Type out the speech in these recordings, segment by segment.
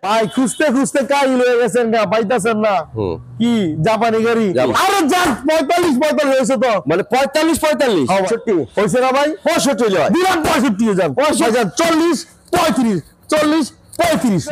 ভাই খুঁজতে খুঁজতে কাহিল হয়ে গেছেন না, পাইতাছেন না কি জাপানি গাড়ি আরো যান 45 হয়েছে তো মানে 45 হয়েছে না ভাই 65 লয় দিলাম 65 যান 40 35 40 35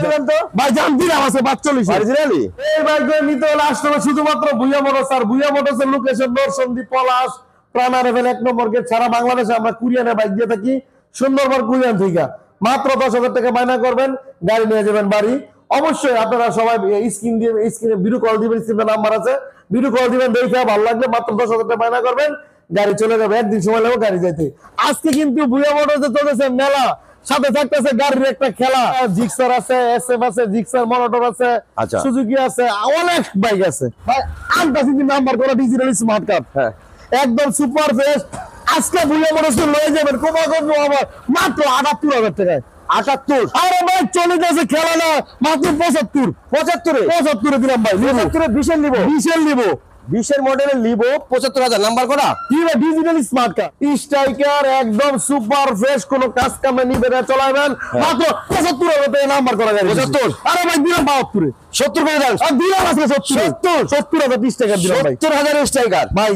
ভাই জান দিলাম আছে 45 অরিজিনালি এই বাইকগুলো নিতে হলে আসতে হবে শুধুমাত্র ভুইয়া মোটরস। আর ভুইয়া মোটরসের লোকেশন নরসন্দী পলাশ প্রাণা রেভেল 1 নম্বর গেট। সারা বাংলাদেশে আমরা কুরিয়ানে বাইক দিয়ে থাকি, সুন্দরবন কুরিয়ান থেকে মাত্র 10,000 টাকা বায়না করবেন, গাড়ি নিয়ে যাবেন বাড়ি। অবশ্যই আপনারা সবাই স্ক্রিনে ভিডিও কল দিবেন, স্ক্রিনে নাম্বার আছে, ভিডিও কল দিবেন, দেখে ভালো লাগলে মাত্র 10,000 টাকা বায়না করবেন, গাড়ি চলে যাবে। একদিন সময় লাগবে গাড়ি যাইতে। আজকে কিন্তু ভুইয়া মোটরসে চলেছে মেলা, সাথে থাকতেছে গাড়ির একটা খেলা। জিক্সার আছে, এসএফ আছে, জিক্সার মনোটর আছে, সুজুকি আছে, অনেক বাইক আছে ভাই। আমটা কিন্তু নাম্বার করা ডিজিটাল স্মার্ট কার্ড, হ্যাঁ একদম সুপার ফ্রেশ। আজকে ভুইয়া মোটরসে লয়ে যাবেন কোমাগঞ্জ আমার মাত্র 78,000 টাকায়। 78 আরে ভাই চলে যাচ্ছে খেলা না, মাত্র 75 দিলাম ভাই। 75 20 নিব 20 নিব, 20 মডেলের নিব 75,000 নাম্বার করা কি ভাই ডিজিটাল স্মার্ট কার্ড স্ট্রাইকার একদম সুপার ফ্রেশ, কোন কাজ কামে নিবে না, চলাবেন মাত্র 75,000 টাকা নাম্বার করা গাড়ি। 75 আরে ভাই দিলাম 72 70 করে দেন। আর দিলাম আছে 70,000 টাকা দিলাম ভাই। 70,000 স্ট্রাইকার ভাই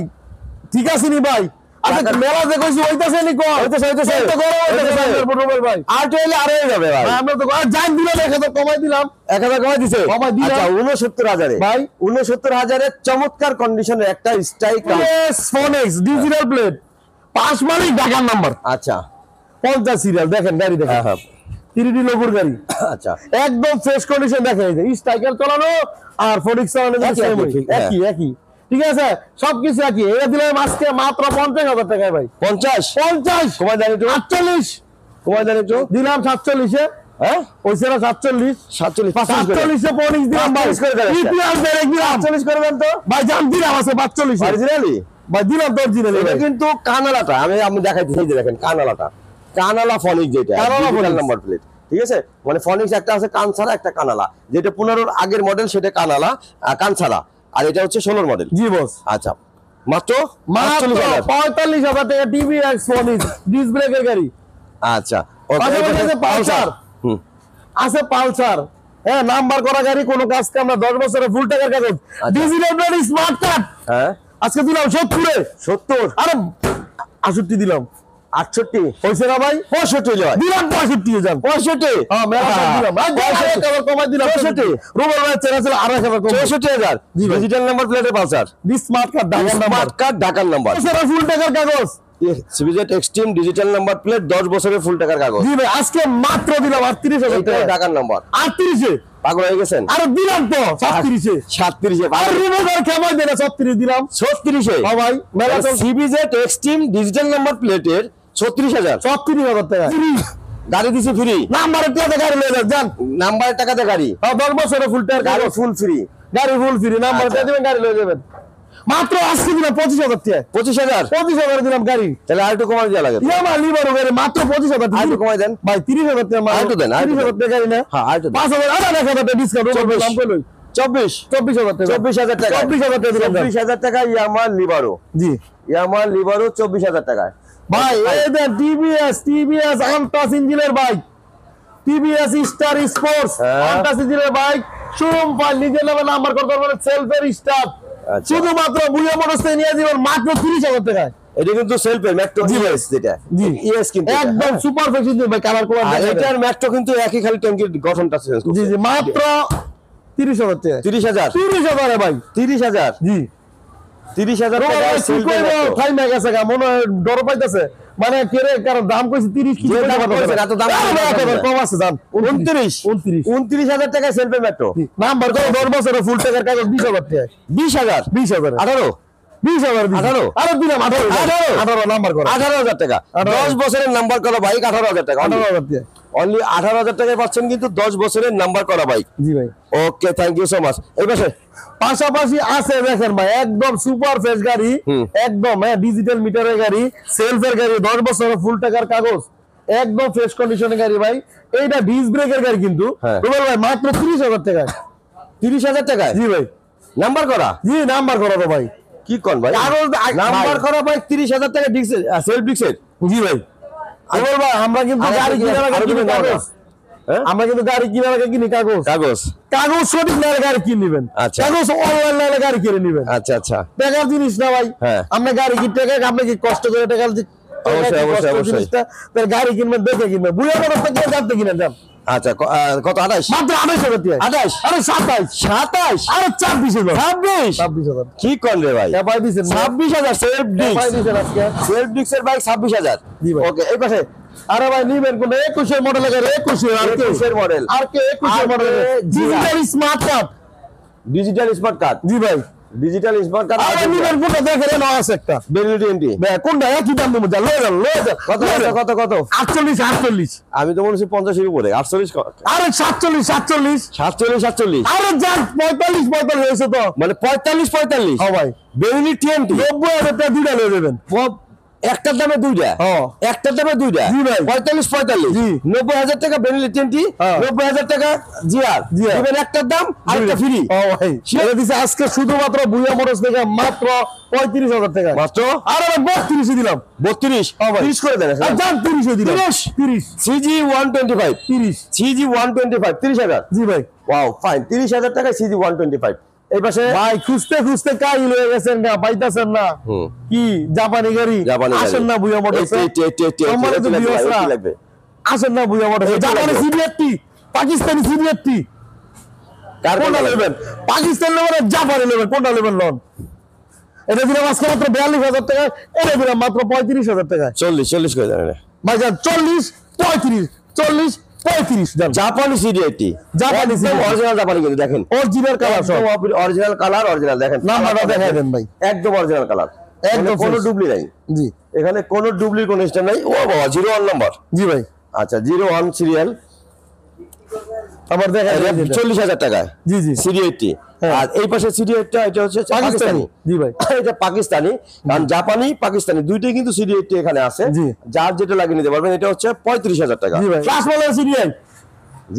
ঠিক আছে নি ভাই। আচ্ছা মেলা যে কইছি হইতাছে নি কো হইতাছে তো গরম হইতাছে রুবেল ভাই। আর টইলে আরো হয়ে যাবে ভাই। আমরা তো জান দিলাম 1000 কমাই দিলাম, 1000 কমাই দিছে। আচ্ছা 69,000 ভাই 69,000 এর চমৎকার কন্ডিশনের একটা স্ট্রাইকার ফোনেক্স ডিজিটাল প্লেট, পাঁচ মালিক ঢাকার নাম্বার। আচ্ছা 50 সিরিয়াল দেখেন, গাড়ি দেখেন, হ্যাঁ 3D লোগোর গাড়ি। আচ্ছা একদম ফ্রেশ কন্ডিশন দেখেন, এই যে স্ট্রাইকার চালানো আর ফোনিক্স চালানো একই ঠিক আছে, সবকিছু একই। এটা দিলাম আজকে মাত্র 50,000 টাকায় ভাই। 50 কমাই দেন একটু 48 কমাই দেন একটু দিলাম 47 এ, হ্যাঁ ওইছে না 47 47 এ ফোনিক্স দিলাম ভাই। ইতিহাস বেরে দিলাম 48 করে দেন তো ভাই, জান দিলাম আছে 45 অরিজিনালি ভাই, দিলাম তো অরিজিনালি। এটা কিন্তু কানালাটা আমি দেখাইতেছি, এই যে দেখেন কানালা ফনিক্স, যেটা ডিজিটাল নাম্বার প্লেট, ঠিক আছে। মানে ফনিক্স একটা আছে কানছাড়া, একটা কানালা, যেটা 15 আগের মডেল সেটা কানালা কানছাড়া, আর এটা হচ্ছে 16 মডেল। জি বস। আচ্ছা মাত্র 45,000 টাকা টিভিএক্স ফনিক্স ডিস ব্রেকের গাড়ি। আচ্ছা পালসার আছে, পালসার হ্যাঁ নাম্বার করা গাড়ি, কোনো কাজ কাম না, 10 বছরের ফুল টাকার কাগজ, ডিজিটাল প্লেট স্মার্ট কার্ড। হ্যাঁ আজকে দিলাম 70 আরে 68 দিলাম। 68 হইছে না ভাই? 65 লয় দিলাম 65 যান 65 হ্যাঁ মেলা দিলাম ভাই, 1000 কমাই দিলাম 65 রুবেল ভাই চ্যানেল 8000 কমাই 64,000 ডিজিটাল নাম্বার প্লেটের পালসার, স্মার্ট কার্ড ঢাকার নাম্বার, স্মার্ট কার্ড ঢাকার নাম্বার, সেটা ফুল টাকার কাগজ, CBZ extreme digital number plate 10 বছরের ফুল টাকার কাগজ। জি ভাই আজকে মাত্র দিলাম 38,000 টাকা ঢাকার নাম্বার। 38 এ পাগল হয়ে গেছেন? আরে দিলাম তো 37 এ 37 এ আর রুবেল ভাই কেমন দিলা 36 দিলাম 36 এ। হ্যাঁ ভাই মেলা তো সিবিজেড এক্সট্রিম ডিজিটাল নাম্বার প্লেটের 36,000 টাকা গাড়ি দিছে ফ্রি, নাম্বারের টাকা গাড়ি লয়ে যান, নাম্বারের টাকাতে গাড়ি, 10 বছরের ফুল টাকার গাড়ি কাগজ, ফুল ফ্রি, গাড়ি ফুল ফ্রি, নাম্বার দিয়ে দিবেন গাড়ি লয়ে যাবেন। মাত্র আজকে দিলাম 25,000 টাকা 25,000 দিলাম গাড়ি। তাহলে আর একটু কমাই দেওয়া লাগে। ইয়ামা লিবারো গাড়ি মাত্র 25,000 আর একটু কমাই দেন ভাই, 30,000 টাকা মাল, আর একটু দেন, আর একটু 30,000 টাকা গাড়ি না, হ্যাঁ আর একটু 5,000 আরে 1,000 টাকা ডিসকাউন্ট দাম কই লই 24,000 টাকা 24,000 টাকা 24,000 টাকা দিলাম 24,000 টাকা ইয়ামা লিবারো। জি ইয়ামা লিবারো 24,000 টাকায় ভাই। এই যে টিভিএস আনটাস ইঞ্জিনের বাইক, টিভিএস স্টার স্পোর্টস আনটাস ইঞ্জিনের বাইক, শোরুম ফাইল নিজের নামে নাম্বার করতে পারবেন, সেলফের স্টার্ট, শুধুমাত্র ভুইয়া মোটরস থেকে নিয়ে দিবেন মাত্র 30,000 টাকায়। এটা কিন্তু সেলফের ম্যাট্রো ইএস, যেটা জি ইএস কিন্তু একদম সুপার ফেশন ভাই, কালার কোয়ার আর এটার ম্যাট্রো কিন্তু একই, খালি ট্যাঙ্কির গঠনটা চেঞ্জ করছে। জি জি মাত্র 30,000 টাকা 30,000 ভাই 30,000 জি 30,000 টাকা সেলফের ম্যাট্রো। খাই না গেছে গা, মনে হয় ডর পাইতাছে, মানে কেরে কারণ দাম কইছে 30 কি দাম কইছে এত দাম কম আছে দাম 29,000 টাকা সেলফের ম্যাট্রো, নাম্বার করে 10 বছরের ফুল টাকার কাগজ 20,000 টাকা 20,000 18 আরে দিলাম 18 নাম্বার করে 18,000 টাকা 10 বছরের নাম্বার করা বাইক 18,000 টাকা, 18,000 টাকা অনলি 18,000 টাকায় পাচ্ছেন কিন্তু 10 বছরের নাম্বার করা বাইক। জি ভাই okay thank you so much. এই পাশে পাশাপাশি আছে দেখেন ভাই একদম সুপার ফ্রেশ গাড়ি, একদম ডিজিটাল মিটারের গাড়ি, সেলফের গাড়ি, 10 বছরের ফুল টাকার কাগজ, একদম ফ্রেশ কন্ডিশনের গাড়ি ভাই। এইটা ডিস ব্রেকের গাড়ি কিন্তু রুবেল ভাই মাত্র 30,000 টাকা 30,000 টাকায় জি ভাই নাম্বার করা। জি নাম্বার করা তো ভাই, কি কোন ভাই নাম্বার করা ভাই 30,000 টাকা ডিক্সের সেলফ ডিক্সের। জি ভাই রুবেল ভাই আমরা কিন্তু গাড়ি কিনার আগে কিন্তু কাগজ হ্যাঁ? আমরা কিন্তু গাড়ি কিনার আগে কিনি কাগজ কাগজ কাগজ সঠিক না হলে গাড়ি কিনে নিবেন আচ্ছা। কাগজ অনলাইন না হলে গাড়ি কিনে নিবেন আচ্ছা আচ্ছা টাকার জিনিস না ভাই হ্যাঁ। আমরা গাড়ি কিনতে গেলে আপনি কি কষ্ট করে টাকা অবশ্যই, অবশ্যই। গাড়ি কিনবেন দেখে কিনবেন বুঝে মনে থেকে জানতে কিনে যান আচ্ছা কত 28 মাত্র 28,000 28 আরে 27 আরে 26,000 26,000 কি কোন রে ভাই ভাই দিছেন 26,000 সেলফ ভাই ডিস্ক দিছেন আজকে সেলফ ডিস্কের বাইক 26,000 জি ভাই। ওকে এই পাশে আরে ভাই নিবেন কোন 21 এর মডেল এর 21 আর কে 21 এর মডেল আর কে 21 এর model digital smart card digital smart card জি ভাই ডিজিটাল স্মার্ট কার্ড আরে নিবেন কোন দেখেন না আছে একটা বেলিটি এমটি ভাই কোনটা একই দাম দেবো যা লয়ে যান কত কত কত 48 আমি তো মনে হচ্ছে 50 এর উপরে 48 আরে 47 47 আরে যাক 45 হয়েছে তো মানে 45 হ্যাঁ ভাই বেলিটি এমটি 90,000 টাকা দুইটা লয়ে যাবেন একটার দামে দুইটা হ্যাঁ। একটার দামে দুইটা জি ভাই। 45 জি। 90,000 টাকা বেনিলি টেন্টি হ্যাঁ। 90,000 টাকা জিআর জিআর। দিবেন একটার দাম আরেকটা ফ্রি ও ভাই এটা দিছে আজকে শুধুমাত্র বুয়া মোটরস থেকে মাত্র 35,000 টাকা মাত্র আরে ভাই 32 দিলাম 32 হ্যাঁ ভাই। 30 করে দেন আর জান 30 দিলাম 30 সিজি 125 30 সিজি 125 30,000 জি ভাই ওয়াও ফাইন 30,000 টাকা সিজি 125 এই পাশে ভাই খুঁজতে কাই লয়ে গেছেন না পাইতাছেন না হুম কি জাপানি গাড়ি জাপানি গাড়ি। আসেন না বুয়া মোটরস সম্মানিত ভিউয়ার্সরা কি লাগবে আসেন না বুয়া মোটরস এইটা জাপানি লাগবে। সিবিএফটি পাকিস্তানি সিবিএফটি কার কোনটা কোনটা নেবেন পাকিস্তান নেবেন জাপানি নেবেন কোনটা নেবেন লোন এটা দিলাম আজকে মাত্র 42,000 টাকা এটা দিলাম মাত্র 35,000 টাকা 40 করে দেন ভাই যান 40 35 যান জাপানি সিডি এটি জাপানি CD অরিজিনাল জাপানি কিন্তু দেখেন অরিজিনাল কালার সব অরিজিনাল কালার অরিজিনাল দেখেন নাম্বারটা দেখাই দেন ভাই একদম অরিজিনাল কালার একদম একদম কোনো fresh। ডুবলি নাই জি এখানে কোনো ডুবলি কোনো স্ট্যান্ড নাই ও বাবা 01 নাম্বার জি ভাই আচ্ছা 01 সিরিয়াল আবার দেখাই দেন যেটা। 40,000 টাকায় জি জি সিডি এটি হ্যাঁ। আর এই পাশে সিডি এটা হচ্ছে পাকিস্তানি পাকিস্তানি জি ভাই এটা পাকিস্তানি কারণ জাপানি পাকিস্তানি দুইটাই কিন্তু সিডি এটি এখানে আছে জি। যার যেটা লাগিয়ে নিতে পারবেন এটা হচ্ছে 35,000 টাকা জি ভাই ক্লাস মডেল সিরিয়াল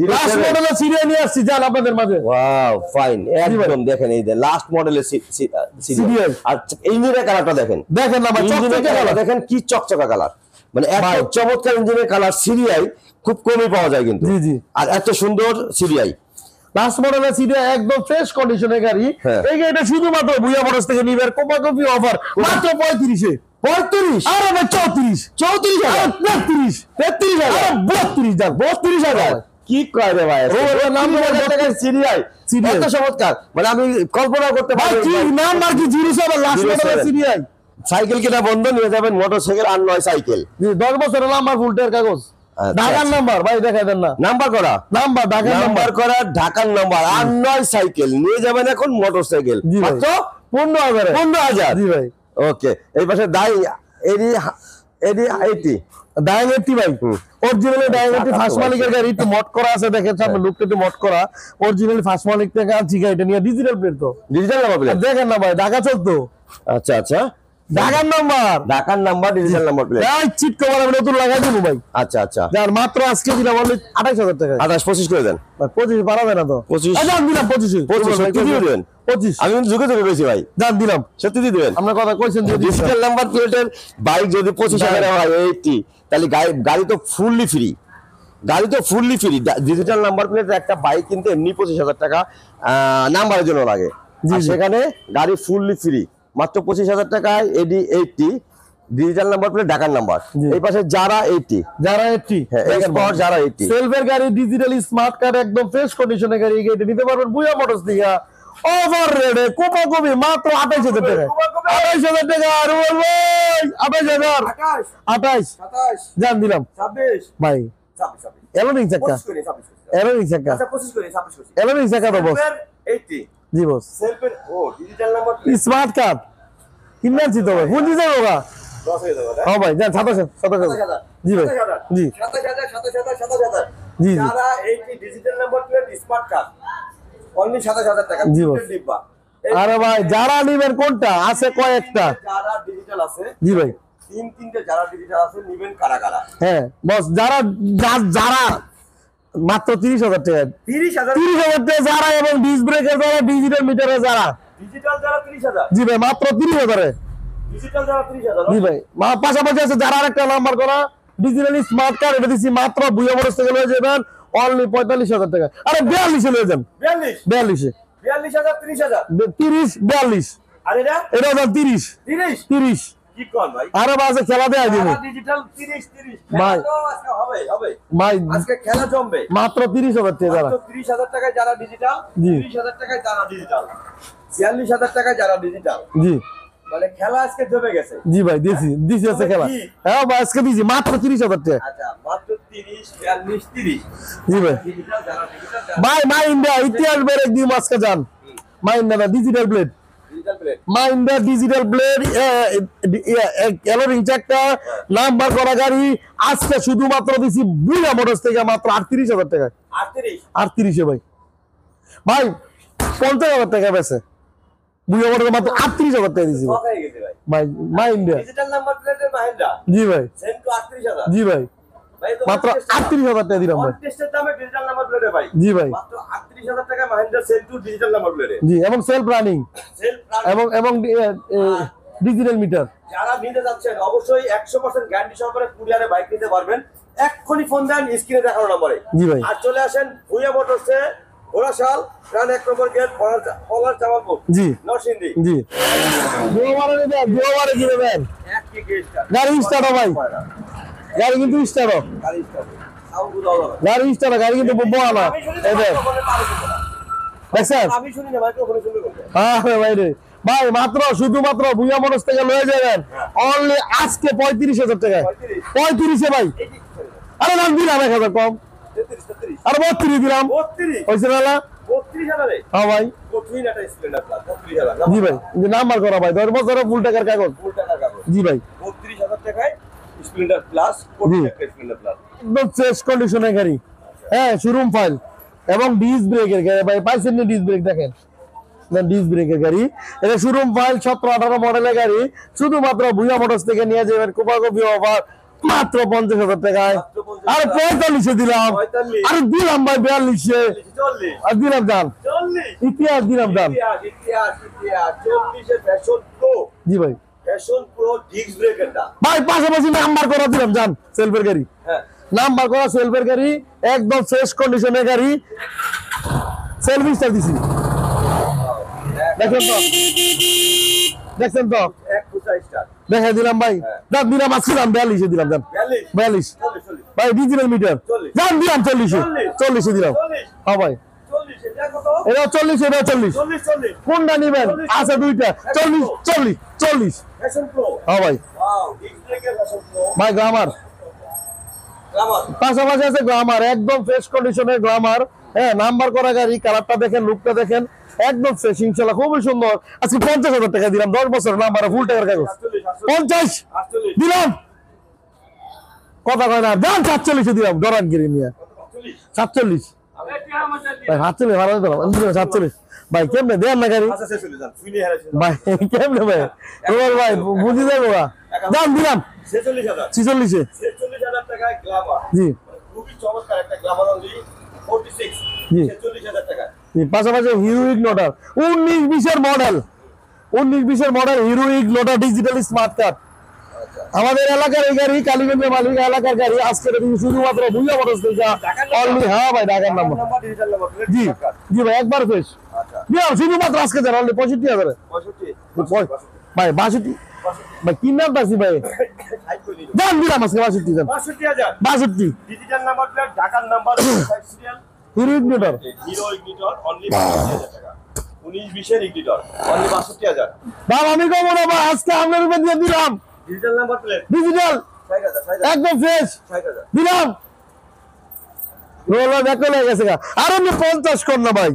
ক্লাস 07 মডেলের সিরিয়াল নিয়ে আসছি যান আপনাদের মাঝে ওয়াও ফাইন একদম দেখেন এই যে লাস্ট মডেলের সিরিয়াল আর ইঞ্জিনের কালারটা দেখেন দেখেন না ভাই ইঞ্জিনের চকচকে কালার কালার দেখেন কি চকচকা কালার মানে এত ভাই। চমৎকার ইঞ্জিনের কালার সিরিয়াল খুব কমই পাওয়া যায় কিন্তু জি, জি। আর এত সুন্দর সিরিয়াল লাস্ট মডেলের সিরিয়াল একদম ফ্রেশ কন্ডিশনের গাড়ি হ্যাঁ। এই গাড়িটা শুধুমাত্র ভুইয়া মোটরস থেকে নিবেন কোপাকপি অফার মাত্র 35 35 আরে ভাই 34 34,000 33 আরে 32 যান 32,000 কি কয় রে ভাই ওর নাম বলে টাকার সিরিয়াল সিরিয়াল। এত চমৎকার মানে আমি কল্পনা করতে ভাই পারি কি নাম্বার কি 07 লাস্ট 07 মডেলের সিরিয়াল সাইকেল কেনা বন্ধ নিয়ে যাবেন মোটরসাইকেল আর নয় সাইকেল 10 বছরের নাম্বার ফুলটের কাগজ আচ্ছা, ঢাকার আচ্ছা। নাম্বার ভাই দেখাই দেন না নাম্বার করা নাম্বার ঢাকার নাম্বার নাম্বার করা ঢাকার নাম্বার আর নয় সাইকেল নিয়ে যাবেন এখন মোটরসাইকেল জি ভাই। মাত্র 15,000 15,000 জি ভাই ওকে এই পাশে দাই এডি এডি 80 ডায়ামেট্রি ভাই অরিজিনালি ডায়ামেট্রি ফার্স্ট মালিকের গাড়ি একটু মড করা আছে দেখেন সামনে লুকটা একটু মড করা অরিজিনালি ফার্স্ট মালিক থেকে আনছি গাড়িটা নিয়ে ডিজিটাল প্লেট তো ডিজিটাল নাম্বার প্লেট আর দেখেন না ভাই ঢাকা চলতো আচ্ছা আচ্ছা ঢাকার নাম্বার ঢাকার নাম্বার ডিজিটাল নাম্বার প্লেট এই চিট কভার আমি নতুন লাগাই দেবো ভাই আচ্ছা আচ্ছা যার মাত্র আজকে দিলাম অনলি 28,000 টাকা 28 25 করে দেন ভাই 25 পারাবে না তো 25 আচ্ছা আমি দিলাম 25 25 সত্যি দিয়ে দেবেন 25 আমি কিন্তু যুগে যুগে কইছি ভাই যান দিলাম সত্যি দিয়ে দেবেন আপনার কথা কইছেন দিয়ে দিচ্ছি। ডিজিটাল নাম্বার প্লেটের বাইক যদি 25,000 হয় 80 তাহলে গাড়ি তো ফুললি ফ্রি গাড়ি তো ফুললি ফ্রি ডিজিটাল নাম্বার প্লেটের একটা বাইক কিন্তু এমনি 25,000 টাকা নাম্বারের জন্য লাগে জি, আর জি। সেখানে গাড়ি ফুললি ফ্রি মাত্র 25,000 টাকায় এডি 80 ডিজিটাল নাম্বার প্লেট ঢাকার নাম্বার জি। এই পাশে যারা 80 যারা 80 হ্যাঁ এক্সপার্ট যারা 80 সেলফের গাড়ি ডিজিটালি স্মার্ট কার্ড একদম ফ্রেশ কন্ডিশনের গাড়ি এই গাড়িটা নিতে পারবেন বুয়া মোটরস থেকে ওভার রেডে কোপাকপি মাত্র 28,000 টাকা 28,000 টাকা আর বলবো 28,000 28 27 জান দিলাম 26 ভাই 26 এলোনিং চাকা 25 করে 26 করে এলোনিং চাকা আচ্ছা 25 করে 26 করে এলোনিং চাকা তো বস 80 জি বস সেলফের ও ডিজিটাল নাম্বার স্মার্ট কার্ড কিনছি তো ভাই বুঝি যাবো গা 10 হয়ে যাবে হ্যাঁ ভাই জান 27,000 জি ভাই জি 27,000 জি, জি। যারা 80 digital number plate smart card only 27,000 টাকা জি, বস। ডিব্বা আরে ভাই যারা নিবেন কোনটা আছে কয়েকটা যারা ডিজিটাল আছে জি ভাই তিনটে যারা ডিজিটাল আছে নিবেন কারা কারা হ্যাঁ বস যারা যারা মাত্র 30,000 টাকা 30,000 30,000 টাকা যারা এবং ডিস্ক ব্রেকের যারা ডিজিটাল মিটারে যারা ডিজিটাল যারা 30,000 জি ভাই মাত্র 30,000 ডিজিটাল যারা 30,000 জি ভাই পাশাপাশি আছে যারা আরেকটা নাম্বার করা ডিজিটালি স্মার্ট কার্ড এটা দিচ্ছি মাত্র বুয়া মোটরস থেকে লয়ে যাবেন অনলি 45,000 টাকা। আরে 42 নিয়ে যান, 42 42 42,000 30,000 30 42 আর এটা এটা দাম 30 30 30। কি কোন ভাই আরে বাজে খেলা দেয়া দিব ডিজিটাল 30 30 ভাই। খেলা তো আজকে হবে হবে ভাই, আজকে খেলা জমবে মাত্র 30,000 টাকা যারা। মাত্র 30,000 টাকায় যারা ডিজিটাল জি। 30,000 টাকায় যারা ডিজিটাল 42,000 টাকায় যারা ডিজিটাল জি মানে খেলা আজকে জমে গেছে জি ভাই, দিছি আছে খেলা। কি? হ্যাঁ ভাই, আজকে দিছি মাত্র 30,000 টাকা। আচ্ছা মাত্র 30 42 30 জি ভাই। ডিজিটাল যারা ডিজিটাল ভাই মাই ইন্ডিয়া ইতিহাস বেড়ে দিম আজকে যান। My India digital blade, digital plate my India digital blade এলোরিং একটা নাম্বার করা গাড়ি আজকে শুধুমাত্র দিছি বুয়া মোটরস থেকে মাত্র 38,000 টাকা। 38 38 ভাই, ভাই 50,000 টাকা বেছে বুয়া মোটরস মাত্র 38,000 টাকা দিছি ভাই। হয়ে গেছে ভাই ভাই মাই ইন্ডিয়া, ডিজিটাল নাম্বার প্লেটের মাহিন্দ্রা জি ভাই, সেম টু 38,000 জি ভাই, ভাই তো মাত্র 38,000 টাকা দিলাম ভাই। টেস্টের দামে ডিজিটাল নাম্বার প্লেটে ভাই জি ভাই, মাত্র 38,000 টাকা Mahindra same to digital number প্লেটে জি, এবং সেলফ রানিং সেল এবং ডিজিটাল মিটার। যারা নিতে যাচ্ছেন অবশ্যই 100% গ্যারান্টি সহকারে কুরিয়ারে বাইক নিতে পারবেন। এক্ষুনি ফোন দেন স্ক্রিনে দেখানো নম্বরে। জি ভাই। আর চলে আসেন ভুইয়া মোটরসে, ঘোড়াশাল, রান 1 নম্বর গেট, পলার জামালপুর, জি নরসিংদী। জি, দুবারে নেবেন, দুবারে কি নেবেন? এক কি গেস্ট গাড়ি স্টার্ট ভাই, গাড়ি কিন্তু স্টার্ট, গাড়ি স্টার্ট সাউন্ড গুলো গাড়ি স্টার্ট, গাড়ি কিন্তু বোয়া না। এই দেখ, দেখছেন? আমি শুনি না মাইক্রোফোনে শুনবে কোনটা? হ্যাঁ ভাই রে ভাই, মাত্র শুধুমাত্র ভুইয়া মোটরস থেকে লয়ে যাবেন অনলি আজকে 35,000 টাকায়। 35 ভাই। এই যে আরে নাম দিলাম 1,000 কম, 33 33 আরে 32 দিলাম, 32 হয়েছে না? 32,000 এ হ্যাঁ ভাই, কঠিন একটা স্প্লেন্ডার প্লাস 32,000 জি ভাই, যে নাম্বার করা ভাই 10 বছরের ফুল টাকার কাগজ। ফুল টাকার কাগজ জি ভাই, 32,000 টাকায় স্প্লেন্ডার প্লাস কঠিন একটা স্প্লেন্ডার প্লাস। একদম ফ্রেশ কন্ডিশনের গাড়ি, হ্যাঁ শোরুম ফাইল এবং ডিস ব্রেকের গাড়ি ভাই, পাইছেন না? ডিস ব্রেক দেখেন, ডিস ব্রেকের গাড়ি, এটা শোরুম ফাইল 17-18 মডেলের গাড়ি। শুধুমাত্র ভুইয়া মোটরস থেকে নিয়ে যাবেন কোপাকপি অফার মাত্র 50,000 টাকায়। আরে 45 দিলাম, 45 আরে দিলাম ভাই 42, 40 আর দিলাম দাম 40 ইতিহাস দিলাম দাম। ইতিহাস 40 এর ফ্যাশন প্রো, জি ভাই, ফ্যাশন প্রো ডিস্ক ব্রেকারটা। ভাই পাশাপাশি নাম্বার করা দিলাম জান, সেলফের গাড়ি, হ্যাঁ নাম্বার করা সেলফের গাড়ি, একদম ফ্রেশ কন্ডিশনের গাড়ি, সেলফ স্টার দিছি। দেখেন তো, দেখছেন তো, এক ফুটা স্টার দেখা দিলাম ভাই, দাম দিলাম আজকে দাম 42 দিলাম দাম 42 42 40 ভাই, ডিজিটাল মিটার 40 দাম দিলাম 40 40 দিলাম। 40 হ্যাঁ ভাই, 40 এটা কত? এটা 40, এটা 40, 40 40 কোনটা নিবেন? আছে দুইটা, 40 40 40। Fashion pro. হ্যাঁ ভাই, wow disc breaker fashion pro ভাই গ্লামার গ্লামার। পাশাপাশি আছে গ্লামার, একদম ফ্রেশ কন্ডিশনের গ্লামার, হ্যাঁ নাম্বার করা গাড়ি, কালারটা দেখেন, লুকটা দেখেন, একদম ফ্রেশ ইনশাআল্লাহ, খুবই সুন্দর। আজকে 50,000 টাকা দিলাম, 10 বছর নাম্বার, ফুল টাকার কাগজ। 50 48 দিলাম, কথা কয় না, দাম 47 দিলাম, ডরান গিরি নিয়ে 47 ভাই, 47 ভালো দিলাম, 47 ভাই, কেমনে দেন না গাড়ি আচ্ছা চলে যান শুনে হারাইছেন ভাই, কেমনে ভাই, তোমার ভাই বুঝি যাবো না, দাম দিলাম 46,000 46। 46,000 টাকায় গ্লামার। জি খুবই চমৎকার একটা গ্লামার অনলি 46 জি। 46,000 টাকা। জি, পাশাপাশি Hero Ignitor 19-20 model, 19-20 model Hero Ignitor digital smart card. আমাদের এলাকার এই গাড়ি, কালীগঞ্জের মালিক এলাকার গাড়ি, আজকে শুধুমাত্র ভুইয়া মোটরস থেকে অনলি। হ্যাঁ ভাই, ঢাকার number, number digital number plate জি কার্ড। জি ভাই, একবার ফ্রেশ আচ্ছা দিলাম শুধুমাত্র আজকে দেন অনলি 65,000 65 ভাই, 62 ভাই, কি নাম পাচ্ছি ভাই, দাম দিলাম আজকে 62 দেন, 62,000 62 ডিজিটাল নাম্বার প্লেট ঢাকার number serial Hero Ignitor. Hero Ignitor only 62,000 টাকা। 19-20 এর ইগনিটর অনলি 62,000। দাম আমি কম না ভাই, আজকে আপনার উপর দিয়ে দিলাম ডিজিটাল নাম্বার প্লেট ডিজিটাল 60,000 একদম ফ্রেশ 60,000 দিলাম। রোলার ব্যাক হয়ে গেছে গা, আর আমি 50 কর না ভাই,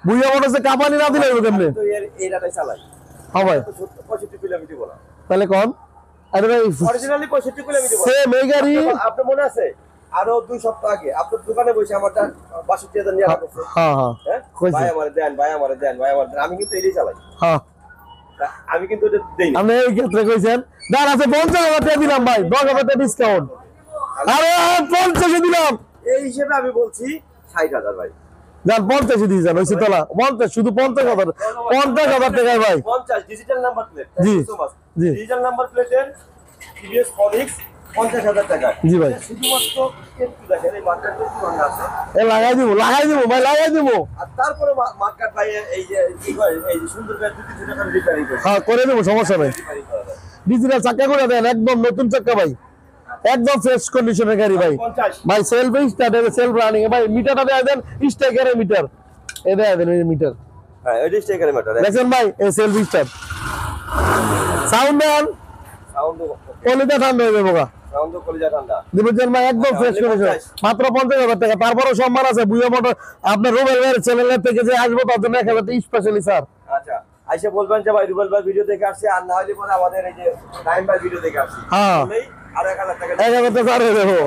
বুইয়া মোটরসে কাপানি না দিলে কেমনে? তো এর এটাই চালাই। হ্যাঁ ভাই, 65 কিলোমিটার বলা তাহলে কোন আরে ভাই অরিজিনালি 65 কিলোমিটার বলা। সেম এই গাড়ি। আপনার মনে আছে আরো 2 সপ্তাহ আগে আপনার দোকানে বসে আমার 62,000 নিয়ে রাখছে। হ্যাঁ হ্যাঁ হ্যাঁ কইছে। ভাই আমারে দেন, ভাই আমারে দেন, ভাই আমারে দেন। আমি কিন্তু এটাই চালাই। হ্যাঁ, আমি কিন্তু এটা দেই না। আপনি এই ক্ষেত্রে কইছেন দাম আছে 50,000 টাকা দিলাম ভাই, 10,000 টাকা ডিসকাউন্ট, আরে 50 দিলাম, এই হিসেবে আমি বলছি 60,000 ভাই। যান 50 দিয়ে যান, হইছে তোলা 50, শুধু 50,000 টাকা ভাই। 50 ডিজিটাল নাম্বার প্লেট। জি, থ্যাংক ইউ সো মাচ। জি। ডিজিটাল নাম্বার প্লেটের টিভিএস ফনিক্স 50,000 টাকা। জি ভাই। শুধুমাত্র একটু দেখেন এই মার্কেট একটু ভাঙা আছে। এ লাগাই দিব ভাই লাগাই দিব। আর তারপরে মার্কেট ভাই এই যে কি করে এই যে সুন্দর করে 2-3 টাকা রিপেয়ারিং করে। হ্যাঁ করে দেবো, সমস্যা নেই। রিপেয়ারিং করা যায়। ডিজিটাল চাকা করে দেন, একদম নতুন চাকা ভাই, একদম ফ্রেশ কন্ডিশনের গাড়ি ভাই। 50 ভাই সেলফ স্টার্ট, সেলফ রানিং ভাই। মিটারটা দেয়া দেন, স্ট্রাইকারের মিটার এ দেয়া দেন, এই মিটার হ্যাঁ এই স্টেকার ম্যাটার দেখেন ভাই, এই সেলফ স্টার্ট সাউন্ড দেন, সাউন্ড কলিজা ঠান্ডা হয়ে যাবো গা। সাউন্ড কলিজা ঠান্ডা। দিবেন ভাই একদম ফ্রেশ কন্ডিশন, মাত্র 50,000 টাকা। তারপরও সম্মান আছে বুয়া মোটর, আপনার রুবেল ভাইয়ের চ্যানেলের থেকে যে আসবো তার জন্য 1,000 টাকা স্পেশালি স্যার। আচ্ছা আইসা বলবেন যে ভাই রুবেল ভাই ভিডিও দেখে আসছে, আর না হলে পরে আমাদের এই যে টাইম ভাই ভিডিও দেখে আসছি, হ্যাঁ বললেই আরো 1,000 টাকা 1,000 টাকা আর হয়ে যাবো।